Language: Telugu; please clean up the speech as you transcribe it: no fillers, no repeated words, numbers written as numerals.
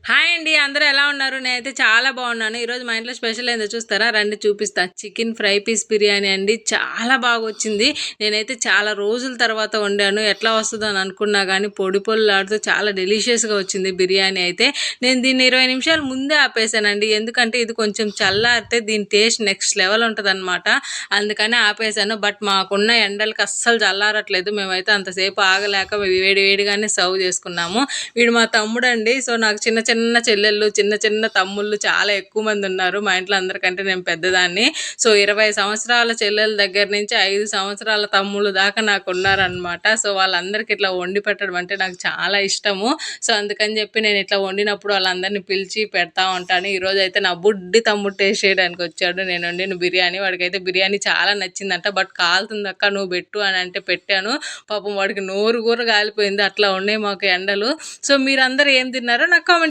హాయ్ అండి, అందరూ ఎలా ఉన్నారు? నేనైతే చాలా బాగున్నాను. ఈరోజు మా ఇంట్లో స్పెషల్ ఏందో చూస్తారా? రండి చూపిస్తా. చికెన్ ఫ్రై పీస్ బిర్యానీ అండి. చాలా బాగా వచ్చింది. నేనైతే చాలా రోజుల తర్వాత వండాను. ఎట్లా వస్తుందో అని అనుకున్నా కానీ పొడి పొల్లాడుతూ చాలా డెలిషియస్గా వచ్చింది బిర్యానీ అయితే. నేను దీన్ని 20 నిమిషాల ముందే ఆపేసానండి. ఎందుకంటే ఇది కొంచెం చల్లారితే దీని టేస్ట్ నెక్స్ట్ లెవెల్ ఉంటుంది అనమాట. అందుకని ఆపేసాను. బట్ మాకున్న ఎండలకి అస్సలు చల్లారట్లేదు. మేమైతే అంతసేపు ఆగలేక వేడి వేడిగానే సర్వ్ చేసుకున్నాము. వీడు మా తమ్ముడు అండి. సో నాకు చిన్న చిన్న చెల్లెళ్ళు, చిన్న చిన్న తమ్ముళ్ళు చాలా ఎక్కువ మంది ఉన్నారు. మా ఇంట్లో అందరికంటే నేను పెద్దదాన్ని. సో 20 సంవత్సరాల చెల్లెల దగ్గర నుంచి 5 సంవత్సరాల తమ్ముళ్ళు దాకా నాకు ఉన్నారనమాట. సో వాళ్ళందరికీ ఇట్లా వండి పెట్టడం అంటే నాకు చాలా ఇష్టము. సో అందుకని చెప్పి నేను ఇట్లా వండినప్పుడు వాళ్ళందరినీ పిలిచి పెడతా ఉంటాను. ఈరోజు అయితే నా బుడ్డి తమ్ముడు టేస్ట్ చేయడానికి వచ్చాడు. నేను వండిన బిర్యానీ. వాడికైతే బిర్యానీ చాలా నచ్చిందంట. బట్ కాలుతుందక్క నువ్వు పెట్టు అని అంటే పెట్టాను. పాపం వాడికి నోరు కూడా కాలిపోయింది. అట్లా ఉన్నాయి మాకు ఎండలు. సో మీరందరూ ఏం తిన్నారో నాకు కామెంట్